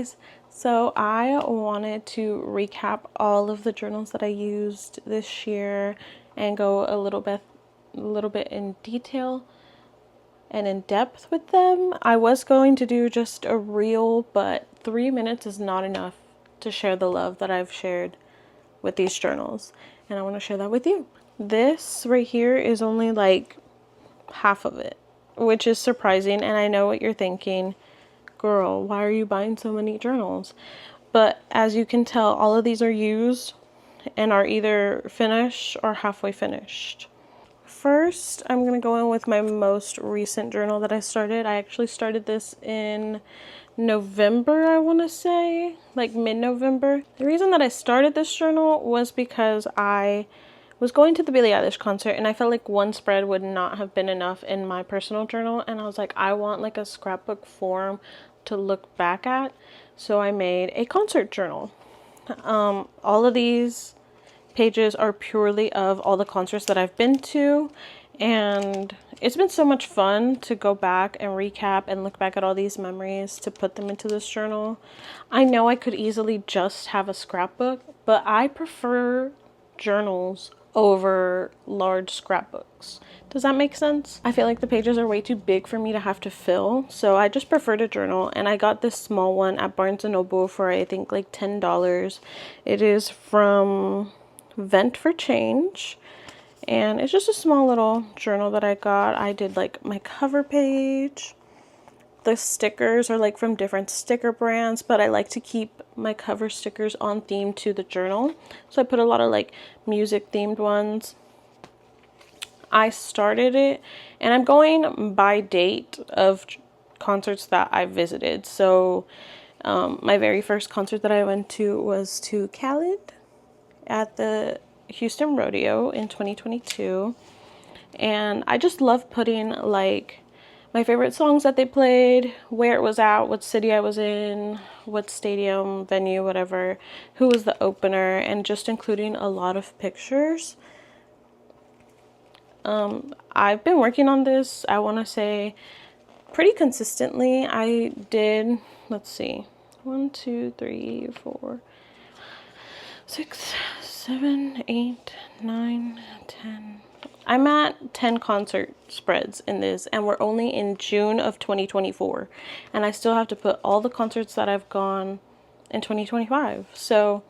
guys. So I wanted to recap all of the journals that I used this year and go a little bit in detail and in depth with them. I was going to do just a reel, but 3 minutes is not enough to share the love that I've shared with these journals, and I want to share that with you. This right here is only like half of it, which is surprising, and I know what you're thinking. Girl, why are you buying so many journals? But as you can tell, all of these are used and are either finished or halfway finished. First, I'm going to go in with my most recent journal that I started. I actually started this in November, I want to say, like mid-November. The reason that I started this journal was because I was going to the Billie Eilish concert and I felt like one spread would not have been enough in my personal journal, and I was like, I want like a scrapbook form to look back at, so I made a concert journal. All of these pages are purely of all the concerts that I've been to, and it's been so much fun to go back and recap and look back at all these memories to put them into this journal. I know I could easily just have a scrapbook, but I prefer journals over large scrapbooks. Does that make sense? I feel like the pages are way too big for me to have to fill, so I just prefer to journal, and I got this small one at Barnes & Noble for I think like $10. It is from Vent for Change, and it's just a small little journal that I got. I did like my cover page. The stickers are like from different sticker brands, but I like to keep my cover stickers on theme to the journal, so I put a lot of like music themed ones. I started it, and I'm going by date of concerts that I visited. So my very first concert that I went to was to Khaled at the Houston Rodeo in 2022, and I just love putting like my favorite songs that they played, where it was at, what city I was in, what stadium, venue, whatever, who was the opener, and just including a lot of pictures. I've been working on this, I want to say, pretty consistently. I did, let's see, 1, 2, 3, 4, 6, 7, 8, 9, 10. I'm at 10 concert spreads in this, and we're only in June of 2024, and I still have to put all the concerts that I've gone in 2025. So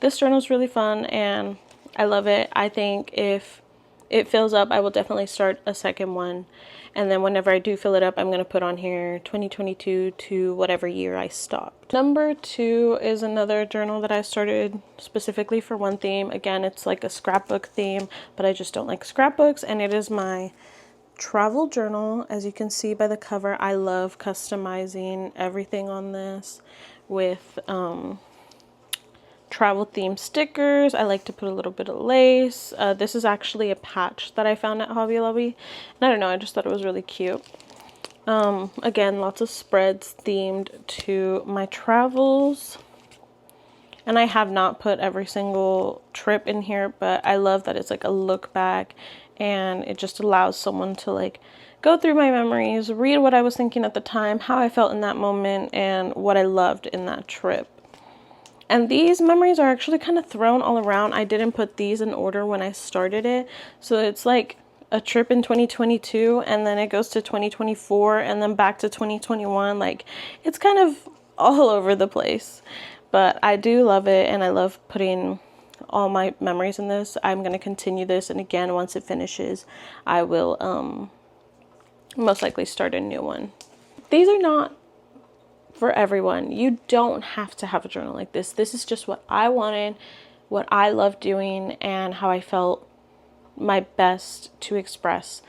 this journal is really fun and I love it. I think if it fills up, I will definitely start a second one, and then whenever I do fill it up, I'm going to put on here 2022 to whatever year I stopped. Number 2 is another journal that I started specifically for one theme. Again, it's like a scrapbook theme, but I just don't like scrapbooks, and it is my travel journal. As you can see by the cover, I love customizing everything on this with travel themed stickers. I like to put a little bit of lace. This is actually a patch that I found at Hobby Lobby, and I don't know, I just thought it was really cute. Again, lots of spreads themed to my travels, and I have not put every single trip in here, but I love that it's like a look back, and it just allows someone to like go through my memories, read what I was thinking at the time, how I felt in that moment, and what I loved in that trip. And these memories are actually kind of thrown all around. I didn't put these in order when I started it. So it's like a trip in 2022, and then it goes to 2024, and then back to 2021. Like, it's kind of all over the place. But I do love it, and I love putting all my memories in this. I'm going to continue this, and again, once it finishes, I will most likely start a new one. These are not for everyone. You don't have to have a journal like this. This is just what I wanted, what I love doing, and how I felt my best to express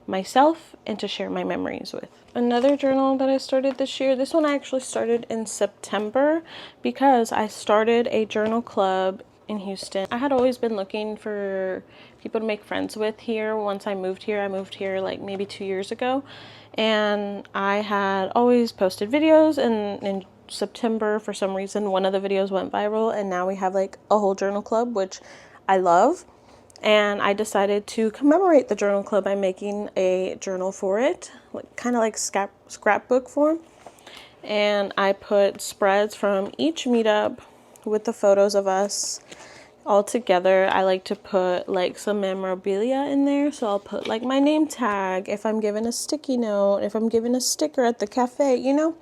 myself and to share my memories with. Another journal that I started this year, this one I actually started in September because I started a journal club in Houston. I had always been looking for people to make friends with here. Once I moved here like maybe 2 years ago, and I had always posted videos, and in September for some reason one of the videos went viral, and now we have like a whole journal club, which I love. And I decided to commemorate the journal club by making a journal for it, kind of like scrapbook form. and I put spreads from each meetup with the photos of us all together. I like to put like some memorabilia in there, so I'll put like my name tag, if I'm given a sticky note, if I'm given a sticker at the cafe, you know.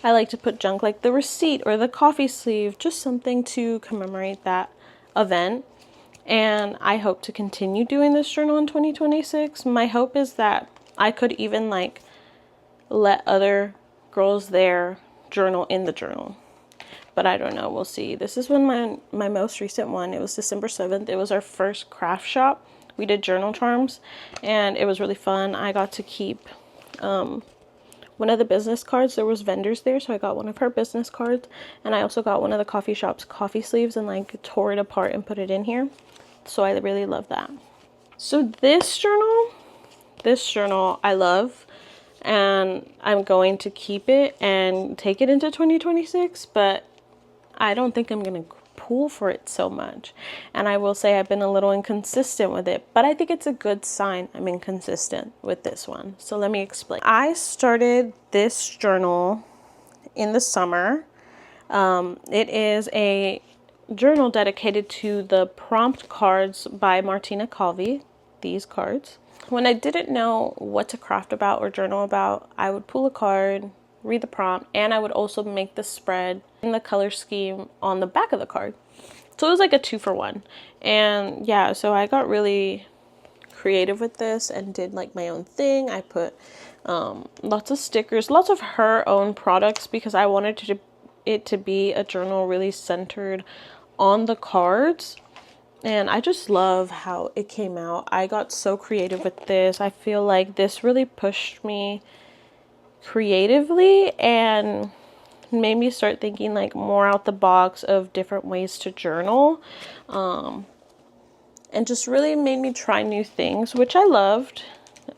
I like to put junk like the receipt or the coffee sleeve, just something to commemorate that event. And I hope to continue doing this journal in 2026. My hope is that I could even like let other girls there journal in the journal, but I don't know, we'll see. This is when my most recent one, it was December 7th. It was our first craft shop. We did journal charms and it was really fun. I got to keep one of the business cards. There was vendors there, so I got one of her business cards, and I also got one of the coffee shop's coffee sleeves and like tore it apart and put it in here. So I really love that. So this journal I love, and I'm going to keep it and take it into 2026, but I don't think I'm going to pull for it so much. And I will say I've been a little inconsistent with it, but I think it's a good sign I'm inconsistent with this one. So let me explain. I started this journal in the summer. It is a journal dedicated to the prompt cards by Martina Calvi, these cards. When I didn't know what to craft about or journal about, I would pull a card, read the prompt, and I would also make the spread in the color scheme on the back of the card. So it was like a 2-for-1. And yeah, so I got really creative with this and did like my own thing. I put lots of stickers, lots of her own products, because I wanted it to be a journal really centered on the cards. And I just love how it came out. I got so creative with this. I feel like this really pushed me creatively and made me start thinking like more out the box of different ways to journal, and just really made me try new things, which I loved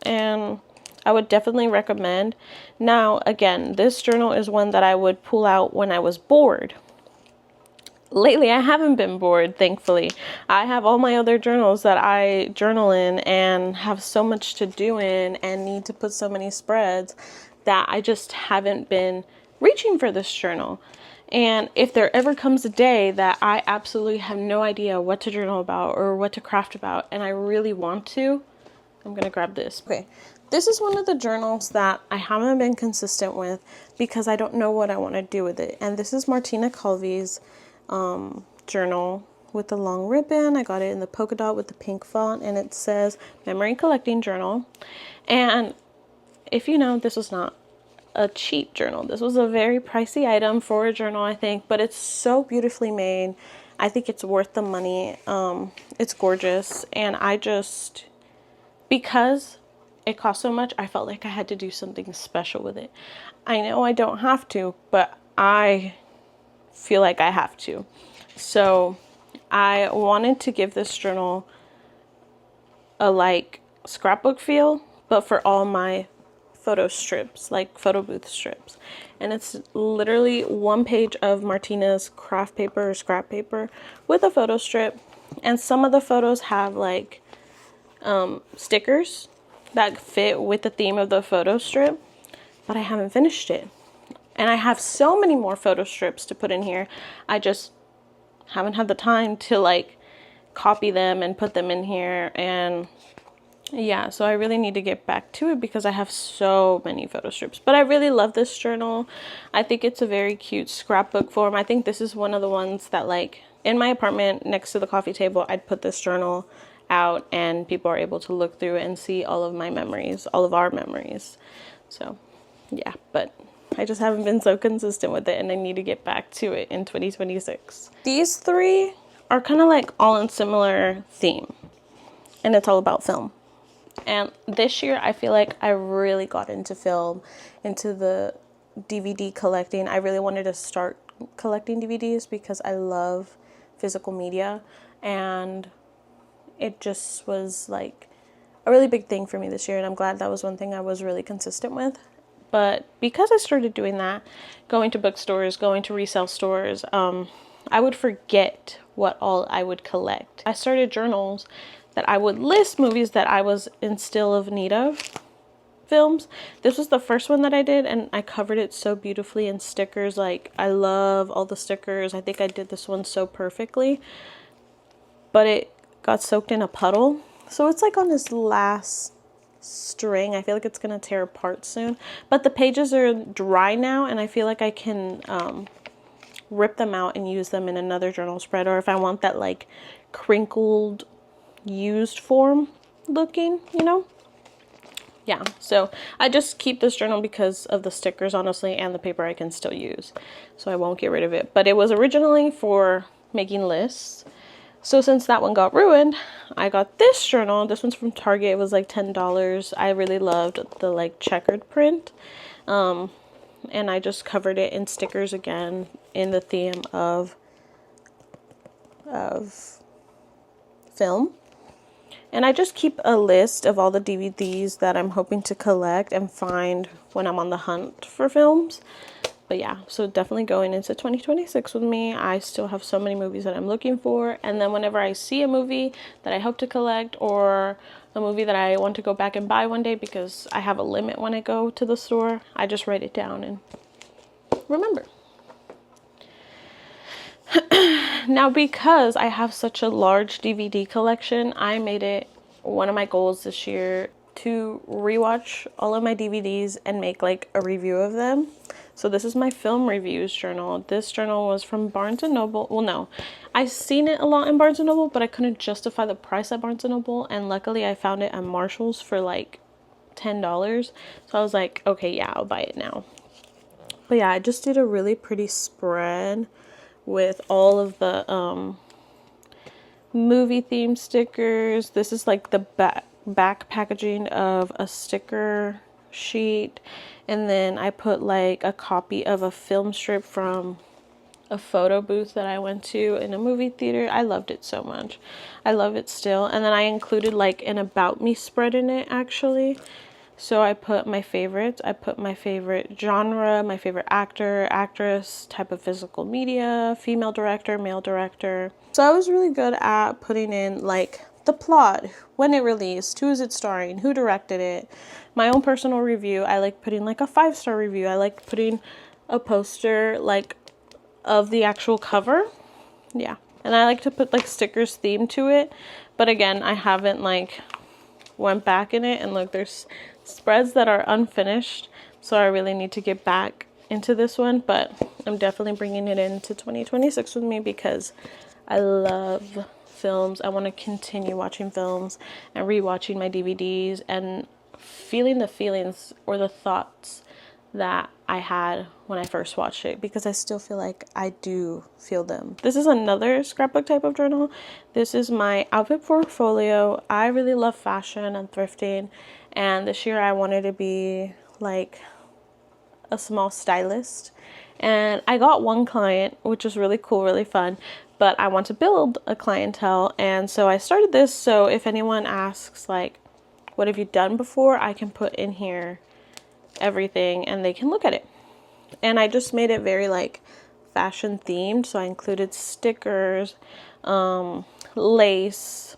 and I would definitely recommend. Now again, this journal is one that I would pull out when I was bored. Lately I haven't been bored, thankfully. I have all my other journals that I journal in and have so much to do in and need to put so many spreads that I just haven't been reaching for this journal. And if there ever comes a day that I absolutely have no idea what to journal about or what to craft about, and I really want to, I'm gonna grab this. Okay, this is one of the journals that I haven't been consistent with because I don't know what I want to do with it. And this is Martina Calvi's journal with the long ribbon. I got it in the polka dot with the pink font, and it says Memory Collecting Journal. And if you know, this was not a cheap journal. This was a very pricey item for a journal, I think, but it's so beautifully made. I think it's worth the money. It's gorgeous, and I just, because it cost so much, I felt like I had to do something special with it. I know I don't have to, but I feel like I have to. So I wanted to give this journal a like scrapbook feel, but for all my photo strips, like photo booth strips. And it's literally one page of Martina's craft paper or scrap paper with a photo strip. And some of the photos have like stickers that fit with the theme of the photo strip, but I haven't finished it. And I have so many more photo strips to put in here. I just haven't had the time to like copy them and put them in here. And yeah, so I really need to get back to it because I have so many photo strips. But I really love this journal. I think it's a very cute scrapbook form. I think this is one of the ones that like in my apartment next to the coffee table, I'd put this journal out and people are able to look through it and see all of my memories, all of our memories. So yeah, but I just haven't been so consistent with it, and I need to get back to it in 2026. These three are kind of like all in similar theme, and it's all about film. And this year I feel like I really got into film, into the DVD collecting. I really wanted to start collecting DVDs because I love physical media, and it just was like a really big thing for me this year, and I'm glad that was one thing I was really consistent with. But because I started doing that, going to bookstores, going to resale stores, I would forget what all I would collect. I started journals that I would list movies that I was in still of need of, films. This was the first one that I did, and I covered it so beautifully in stickers. Like, I love all the stickers. I think I did this one so perfectly, but it got soaked in a puddle. So it's like on this last string. I feel like it's gonna tear apart soon, but the pages are dry now, and I feel like I can rip them out and use them in another journal spread, or if I want that like crinkled used form looking, you know. Yeah, so I just keep this journal because of the stickers, honestly, and the paper I can still use, so I won't get rid of it. But it was originally for making lists, so since that one got ruined, I got this journal. This one's from Target. It was like $10. I really loved the like checkered print, and I just covered it in stickers again in the theme of film. And I just keep a list of all the DVDs that I'm hoping to collect and find when I'm on the hunt for films. But yeah, so definitely going into 2026 with me. I still have so many movies that I'm looking for. And then whenever I see a movie that I hope to collect, or a movie that I want to go back and buy one day because I have a limit when I go to the store, I just write it down and remember. Now, because I have such a large DVD collection, I made it one of my goals this year to rewatch all of my DVDs and make like a review of them. So this is my film reviews journal. This journal was from Barnes & Noble. Well, no, I've seen it a lot in Barnes & Noble, but I couldn't justify the price at Barnes & Noble. And luckily I found it at Marshall's for like $10. So I was like, okay, yeah, I'll buy it now. But yeah, I just did a really pretty spread with all of the movie theme stickers. This is like the back packaging of a sticker sheet, and then I put like a copy of a film strip from a photo booth that I went to in a movie theater. I loved it so much. I love it still. And then I included like an about me spread in it, actually. So I put my favorites. I put my favorite genre, my favorite actor, actress, type of physical media, female director, male director. So I was really good at putting in like the plot, when it released, who is it starring, who directed it, my own personal review. I like putting like a 5-star review. I like putting a poster like of the actual cover. Yeah. And I like to put like stickers themed to it. But again, I haven't like went back in it, and look, there's spreads that are unfinished, so I really need to get back into this one. But I'm definitely bringing it into 2026 with me because I love films. I want to continue watching films and rewatching my DVDs and feeling the feelings or the thoughts that I had when I first watched it, because I still feel like I do feel them. This is another scrapbook type of journal. This is my outfit portfolio. I really love fashion and thrifting, and this year I wanted to be like a small stylist, and I got one client, which was really cool, really fun, but I want to build a clientele, and so I started this. So if anyone asks like, what have you done before, I can put in here everything and they can look at it. And I just made it very like fashion themed, so I included stickers, lace,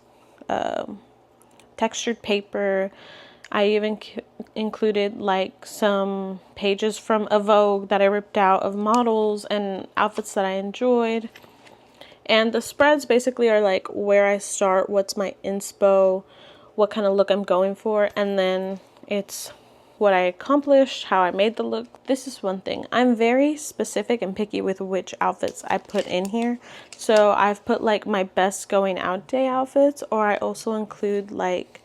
textured paper. I even included like some pages from a Vogue that I ripped out of models and outfits that I enjoyed. And the spreads basically are like where I start, what's my inspo, what kind of look I'm going for, and then it's what I accomplished, how I made the look. This is one thing. I'm very specific and picky with which outfits I put in here. So I've put like my best going out day outfits, or I also include like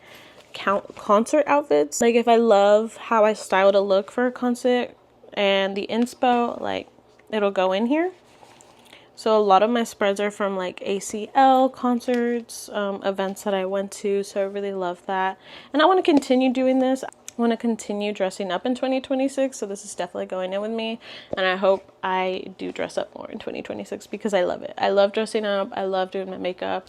concert outfits. Like if I love how I styled a look for a concert and the inspo, like it'll go in here. So a lot of my spreads are from like ACL concerts, events that I went to. So I really love that. And I want to continue doing this. I want to continue dressing up in 2026, so this is definitely going in with me, and I hope I do dress up more in 2026 because I love it. I love dressing up, I love doing my makeup,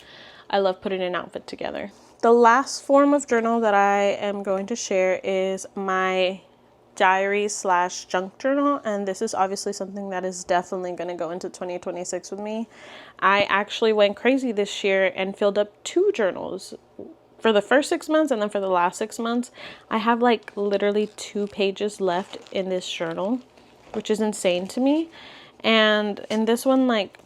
I love putting an outfit together. The last form of journal that I am going to share is my diary / junk journal, and this is obviously something that is definitely going to go into 2026 with me. I actually went crazy this year and filled up 2 journals for the first 6 months and then for the last 6 months. I have like literally 2 pages left in this journal, which is insane to me. And in this one, like,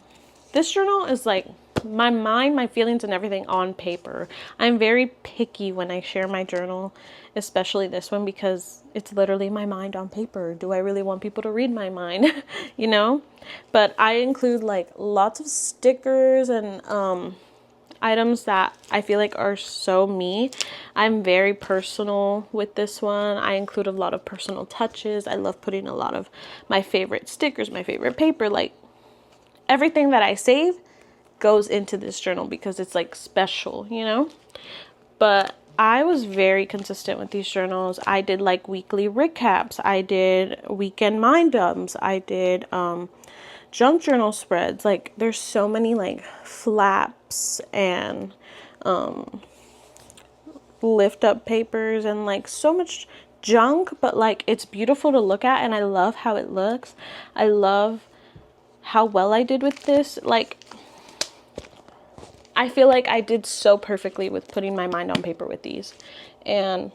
this journal is like my mind, my feelings, and everything on paper. I'm very picky when I share my journal, especially this one, because it's literally my mind on paper. Do I really want people to read my mind? You know? But I include like lots of stickers and items that I feel like are so me. I'm very personal with this one. I include a lot of personal touches. I love putting a lot of my favorite stickers, my favorite paper, like everything that I save goes into this journal because it's like special, you know? But I was very consistent with these journals. I did like weekly recaps. I did weekend mind dumps. I did junk journal spreads. Like, there's so many like flaps and lift up papers and like so much junk, but like it's beautiful to look at and I love how it looks. I love how well I did with this. Like, I feel like I did so perfectly with putting my mind on paper with these. And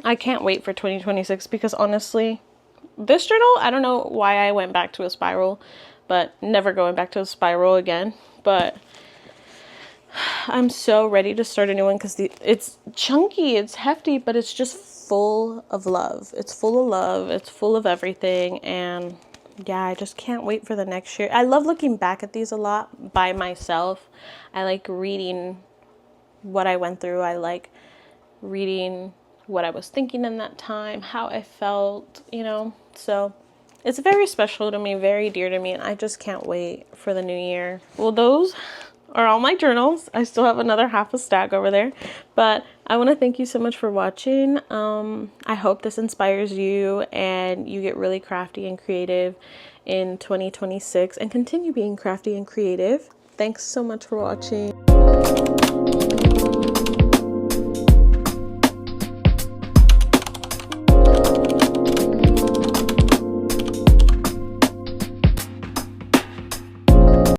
I can't wait for 2026 because honestly, this journal, I don't know why I went back to a spiral, but never going back to a spiral again. But I'm so ready to start a new one because it's chunky, it's hefty, but it's just full of love. It's full of love. It's full of everything. And yeah, I just can't wait for the next year. I love looking back at these a lot by myself. I like reading what I went through. I like reading what I was thinking in that time, how I felt, you know. So it's very special to me, very dear to me, and I just can't wait for the new year. Well, those are all my journals. I still have another half a stack over there, but I want to thank you so much for watching. I hope this inspires you and you get really crafty and creative in 2026 and continue being crafty and creative. Thanks so much for watching.